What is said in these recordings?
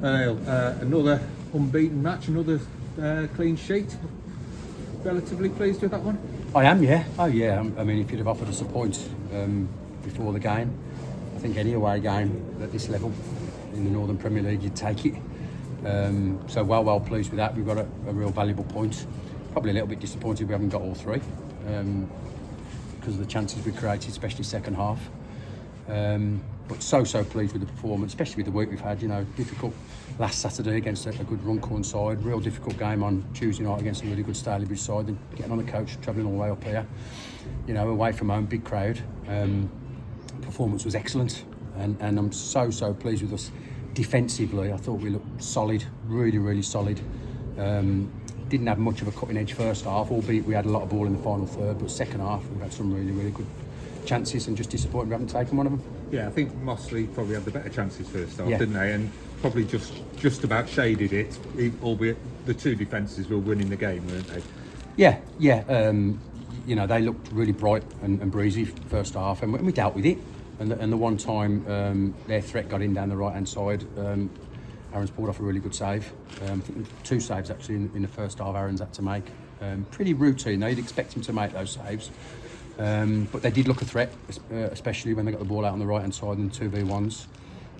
Another unbeaten match, another clean sheet. Relatively pleased with that one? I am, yeah. Oh, yeah. I mean, if you'd have offered us a point before the game, I think any away game at this level in the Northern Premier League, you'd take it. So well pleased with that. We've got a real valuable point. Probably a little bit disappointed we haven't got all three because of the chances we created, especially second half. But so pleased with the performance, especially with the week we've had. You know, difficult last Saturday against a good Runcorn side. Real difficult game on Tuesday night against a really good Stalybridge side. And getting on the coach, travelling all the way up here. You know, away from home, big crowd. Performance was excellent, and I'm so pleased with us defensively. I thought we looked solid, really solid. Didn't have much of a cutting edge first half, albeit we had a lot of ball in the final third. But second half, we've had some really good chances, and just disappointed we haven't taken one of them. Yeah, I think Mossley probably had the better chances first half, Yeah. didn't they? And probably just about shaded it, albeit the two defences were winning the game, weren't they? Yeah. You know, they looked really bright and breezy first half, and we dealt with it. And the one time their threat got in down the right hand side, Aaron's pulled off a really good save. I think two saves actually in the first half Aaron's had to make. Pretty routine though, you'd expect him to make those saves. But they did look a threat, especially when they got the ball out on the right hand side in the 2v1s.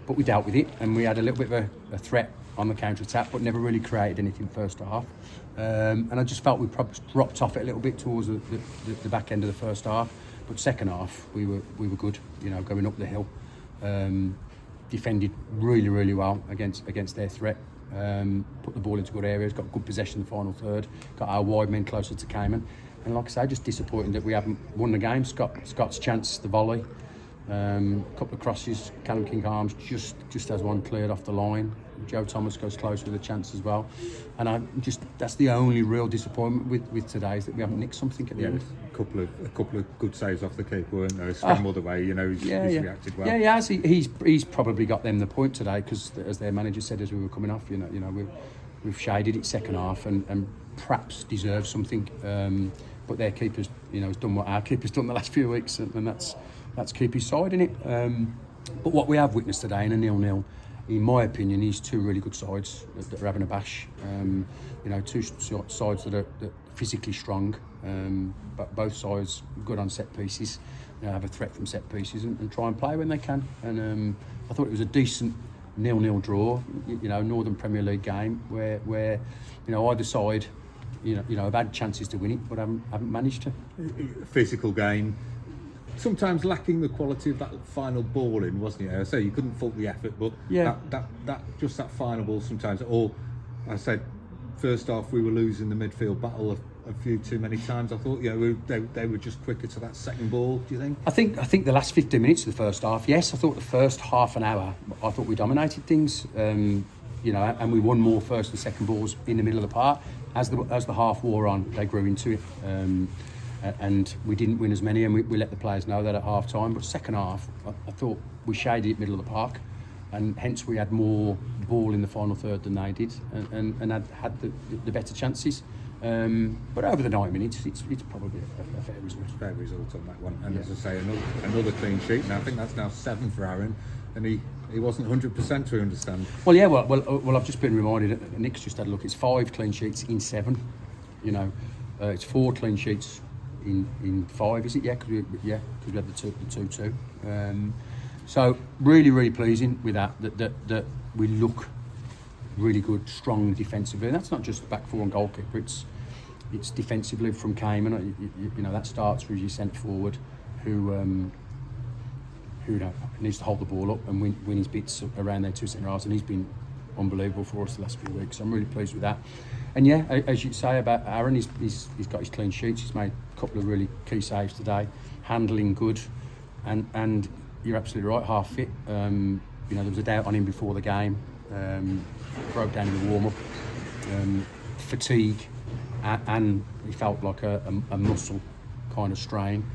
But we dealt with it, and we had a little bit of a threat on the counter attack, but never really created anything first half. And I just felt we probably dropped off it a little bit towards the back end of the first half. But second half we were good, you know, going up the hill. Defended really well against their threat. Put the ball into good areas, got good possession in the final third, got our wide men closer to Cayman. And like I say, just disappointing that we haven't won the game. Scott's chance, the volley, couple of crosses, Callum King arms just as one cleared off the line. Joe Thomas goes close with a chance as well. And that's the only real disappointment with today, is that we haven't nicked something at the end. A couple of good saves off the keeper, weren't there? From other way, you know, he's reacted well. Yeah, he's probably got them the point today, because as their manager said as we were coming off, you know we've shaded it second half and perhaps deserve something. But their keeper's, you know, has done what our keeper's done the last few weeks, and that's keep his side in it. But what we have witnessed today in a 0-0, in my opinion, is two really good sides that are having a bash. You know, two sides that are physically strong, but both sides good on set pieces. You know, have a threat from set pieces and try and play when they can. And I thought it was a decent 0-0 draw. You know, Northern Premier League game where you know either side, you know, have had chances to win it, but haven't managed to. Physical game. Sometimes lacking the quality of that final ball in, wasn't it? I say you couldn't fault the effort, but yeah, that final ball sometimes. Or I said, first half we were losing the midfield battle a few too many times. I thought, you know, they were just quicker to that second ball. Do you think? I think the last 15 minutes of the first half, yes. I thought the first half an hour, I thought we dominated things. You know, and we won more first and second balls in the middle of the park. As the half wore on, they grew into it. And we didn't win as many, and we let the players know that at half time. But second half, I thought we shaded it middle of the park, and hence we had more ball in the final third than they did, and had the better chances. But over the 90 minutes, it's probably a fair result. Fair result on that one. And as I say, another clean sheet. Now I think that's now 7 for Aaron, and he wasn't 100%, we understand. Well, yeah. Well, I've just been reminded. Nick's just had a look. It's 5 clean sheets in 7. You know, it's 4 clean sheets in 5, is it? Yeah, because we had the 2-2. So really pleasing with that we look really good, strong defensively. And that's not just the back four and goalkeeper. It's defensively from Cayman. You know, that starts with your centre forward who needs to hold the ball up and win his bits around their two centre halves, and he's been unbelievable for us the last few weeks. So I'm really pleased with that. And yeah, as you say about Aaron, he's got his clean sheets. He's made a couple of really key saves today. Handling good, and you're absolutely right. Half fit. You know, there was a doubt on him before the game. Broke down in the warm up. Fatigue, and he felt like a muscle kind of strain.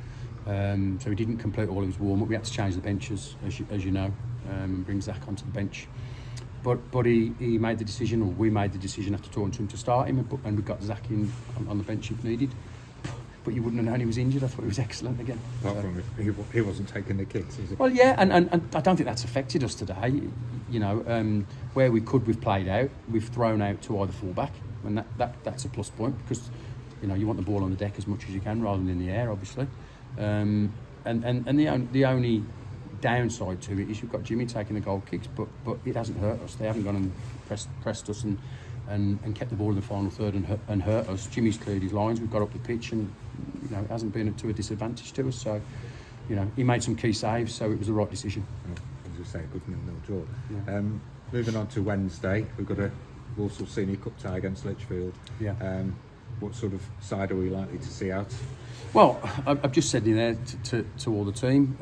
So he didn't complete all of his warm up. We had to change the benches, as you know, and bring Zach onto the bench. But he made the decision, or we made the decision after talking to him, to start him, and we got Zach in on the bench if needed. but you wouldn't have known he was injured. I thought he was excellent again. Apart from he wasn't taking the kicks, is it? Well, yeah, and I don't think that's affected us today. You know, where we could, we've played out. We've thrown out to either fullback, and that's a plus point because, you know, you want the ball on the deck as much as you can rather than in the air, obviously. And the only downside to it is you've got Jimmy taking the goal kicks, but it hasn't hurt us. They haven't gone and pressed us and kept the ball in the final third and hurt us. Jimmy's cleared his lines. We've got up the pitch, and you know, it hasn't been to a disadvantage to us. So, you know, he made some key saves, so it was the right decision. As you say, a good 0-0 draw. Yeah. Moving on to Wednesday, we've got a Walsall Senior Cup tie against Lichfield. Yeah. What sort of side are we likely to see out? Well, I've just said in there to all the team.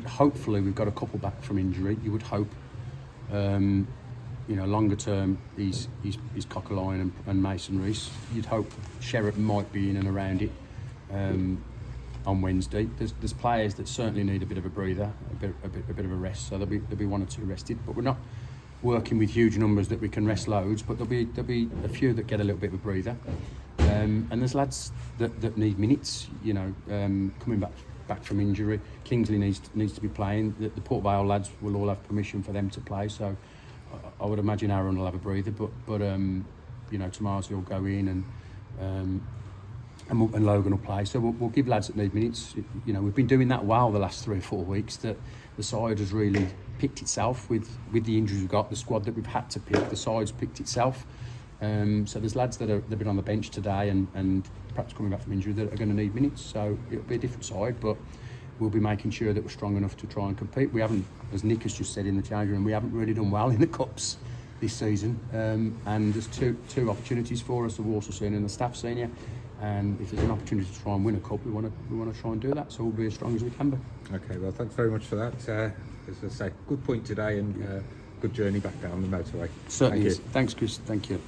Hopefully we've got a couple back from injury. You would hope. You know, longer term, he's Coqueline and Mason Rees. You'd hope Sherritt might be in and around it on Wednesday. There's players that certainly need a bit of a breather, a bit of a rest. So there'll be one or two rested, but we're not working with huge numbers that we can rest loads. But there'll be a few that get a little bit of a breather. And there's lads that need minutes. You know, coming back from injury. Kingsley needs to be playing. The Port Vale lads will all have permission for them to play. So I would imagine Aaron will have a breather, but you know, Tomazi will go in and Logan will play. So we'll give lads that need minutes. You know, we've been doing that well the last 3 or 4 weeks. That the side has really picked itself with the injuries we've got. The squad that we've had to pick, the side's picked itself. So there's lads they've been on the bench today and perhaps coming back from injury that are going to need minutes. So it'll be a different side, but we'll be making sure that we're strong enough to try and compete. We haven't, as Nick has just said in the change room, we haven't really done well in the cups this season. And there's two opportunities for us: the Walsall Senior and the Staff Senior. And if there's an opportunity to try and win a cup, we want to try and do that. So we'll be as strong as we can be. Okay, well, thanks very much for that. As I say, good point today and good journey back down the motorway. Certainly Thank is. you. Thanks, Chris. Thank you.